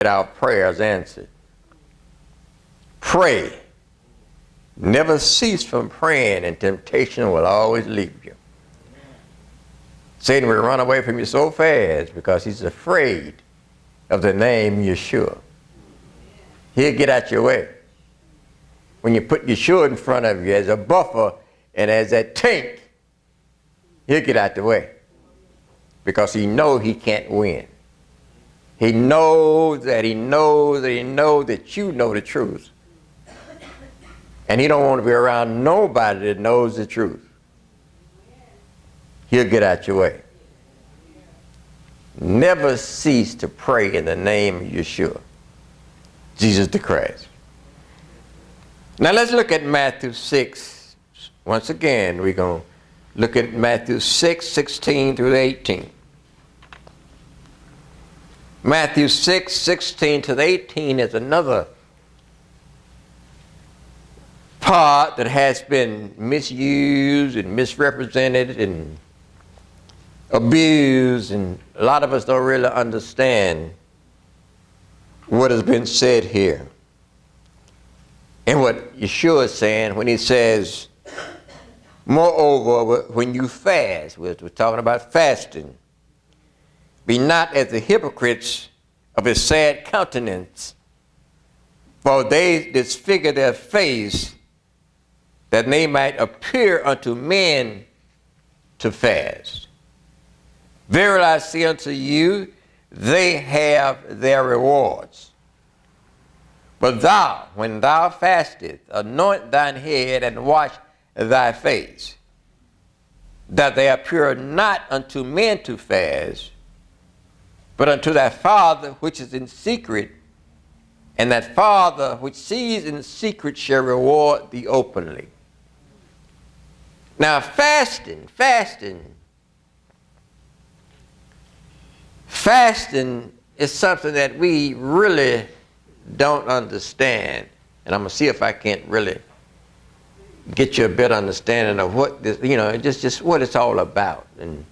get our prayers answered. Pray. Never cease from praying, and temptation will always leave you. Satan will run away from you so fast because he's afraid of the name Yeshua. He'll get out your way. When you put Yeshua in front of you as a buffer and as that tank, he'll get out the way because he knows he can't win. He knows that you know the truth. And he don't want to be around nobody that knows the truth. He'll get out your way. Never cease to pray in the name of Yeshua, Jesus the Christ. Now let's look at Matthew 6. Once again, we're going to look at Matthew 6, 16 through 18. Matthew 6, 16 to 18 is another part that has been misused and misrepresented and abused, and a lot of us don't really understand what has been said here. And what Yeshua is saying when he says, moreover, when you fast, we're talking about fasting, be not as the hypocrites of his sad countenance, for they disfigure their face, that they might appear unto men to fast. Verily I say unto you, they have their rewards. But thou, when thou fastest, anoint thine head and wash thy face, that they appear not unto men to fast, but unto thy Father which is in secret, and that Father which sees in secret shall reward thee openly. Now fasting is something that we really don't understand. And I'm going to see if I can't really get you a better understanding of what this, just what it's all about, and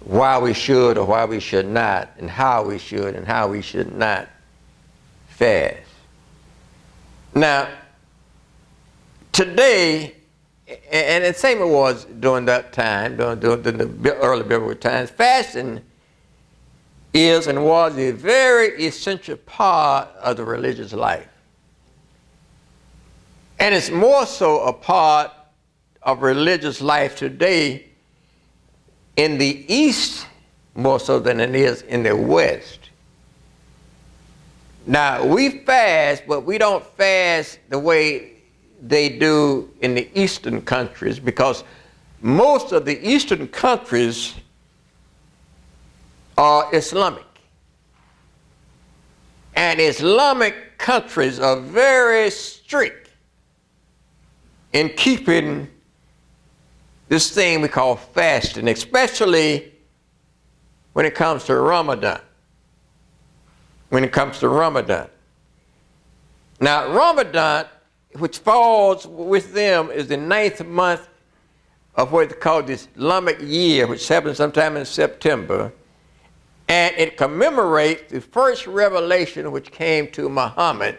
why we should or why we should not, and how we should and how we should not fast. Now, today, and the same it was during that time, during the early biblical times, fasting is and was a very essential part of the religious life. And it's more so a part of religious life today in the East more so than it is in the West. Now, we fast, but we don't fast the way they do in the Eastern countries, because most of the Eastern countries are Islamic. And Islamic countries are very strict in keeping this thing we call fasting, especially when it comes to Ramadan. Now, Ramadan, which falls with them, is the 9th month of what they call the Islamic year, which happens sometime in September. And it commemorates the first revelation which came to Muhammad,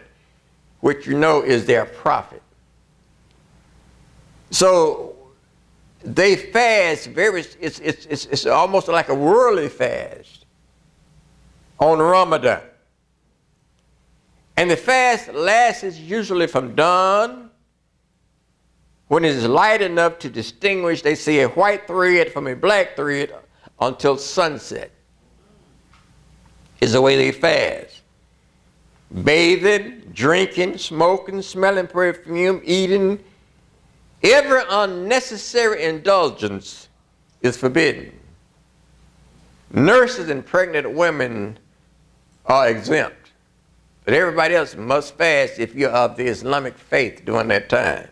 which is their prophet. So they fast it's almost like a worldly fast on Ramadan. And the fast lasts usually from dawn, when it is light enough to distinguish, they see a white thread from a black thread, until sunset is the way they fast. Bathing, drinking, smoking, smelling perfume, eating, every unnecessary indulgence is forbidden. Nurses and pregnant women are exempt, but everybody else must fast if you're of the Islamic faith during that time.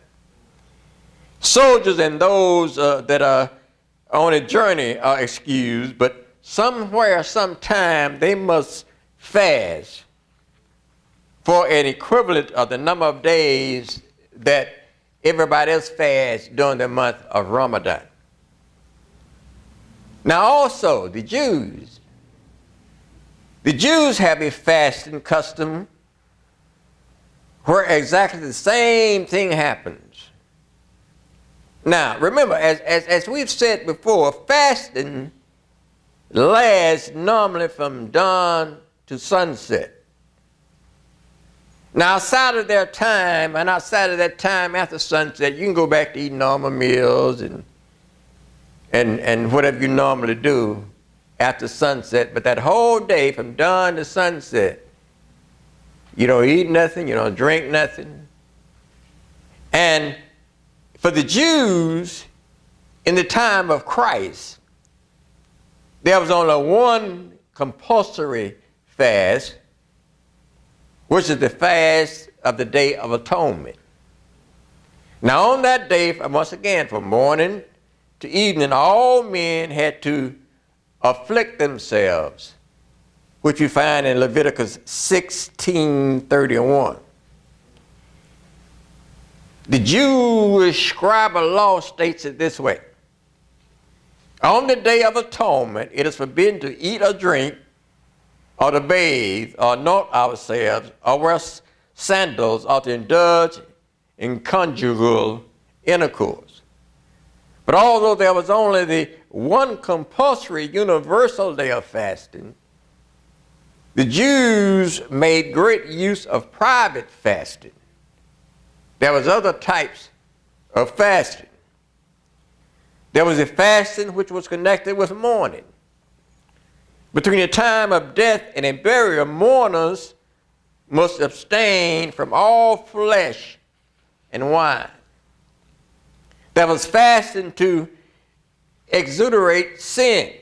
Soldiers and those that are on a journey are excused, but somewhere, sometime, they must fast for an equivalent of the number of days that everybody else fasts during the month of Ramadan. Now also, the Jews The Jews have a fasting custom where exactly the same thing happens. Now, remember, as we've said before, fasting lasts normally from dawn to sunset. Now, outside of their time and outside of that time after sunset, you can go back to eating normal meals and whatever you normally do after sunset. But that whole day from dawn to sunset, you don't eat nothing, you don't drink nothing. And for the Jews in the time of Christ, there was only one compulsory fast, which is the fast of the Day of Atonement. Now on that day, once again, from morning to evening, all men had to afflict themselves, which you find in Leviticus 16:31. The Jewish scribal law states it this way: on the Day of Atonement, it is forbidden to eat or drink, or to bathe, or anoint ourselves, or wear sandals, or to indulge in conjugal intercourse. But although there was only the one compulsory universal day of fasting, the Jews made great use of private fasting. There was other types of fasting. There was a fasting which was connected with mourning. Between the time of death and a burial, mourners must abstain from all flesh and wine. There was fasting to exonerate sin.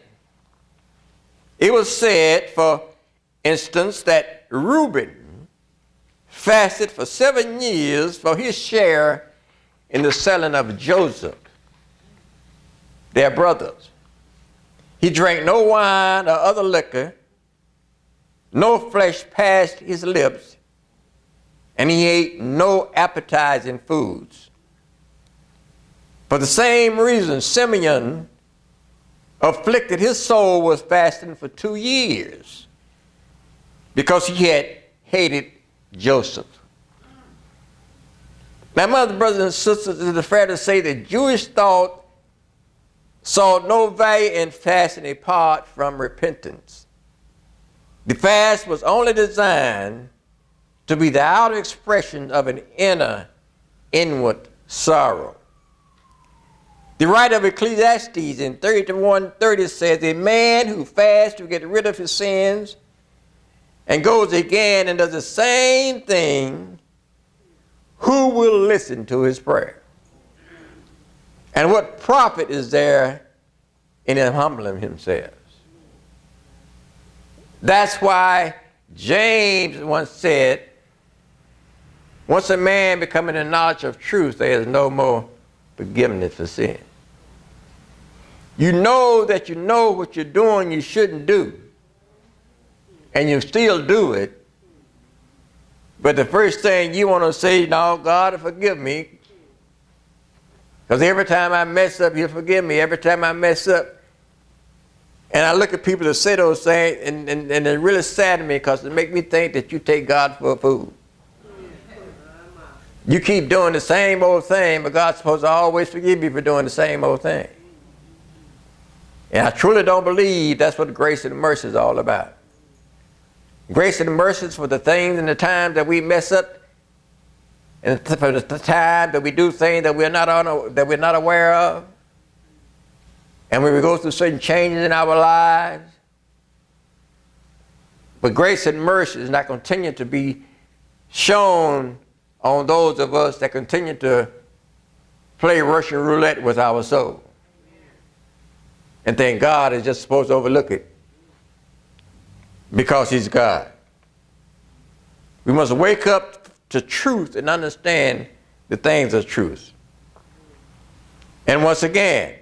It was said, for instance, that Reuben fasted for 7 years for his share in the selling of Joseph, their brothers. He drank no wine or other liquor, no flesh passed his lips, and he ate no appetizing foods. For the same reason, Simeon afflicted his soul with fasting for 2 years, because he had hated Joseph. Now, my brothers and sisters, it is fair to say that Jewish thought saw no value in fasting apart from repentance. The fast was only designed to be the outer expression of an inward sorrow. The writer of Ecclesiastes in 31:30 says, a man who fasts to get rid of his sins and goes again and does the same thing, who will listen to his prayer? And what profit is there in him humbling himself? That's why James once said, once a man becoming the knowledge of truth, there is no more forgiveness for sin. You know that you know what you're doing you shouldn't do, and you still do it. But the first thing you want to say, no, God, forgive me. Because every time I mess up, you forgive me. Every time I mess up. And I look at people that say those things, and it really saddens me, because it makes me think that you take God for a fool. You keep doing the same old thing, but God's supposed to always forgive you for doing the same old thing. And I truly don't believe that's what grace and mercy is all about. Grace and mercy is for the things and the times that we mess up, and for the time that we do things that we're not aware of, and when we go through certain changes in our lives. But grace and mercy is not continue to be shown on those of us that continue to play Russian roulette with our soul and think God is just supposed to overlook it because he's God. We must wake up to truth and understand the things of truth. And once again,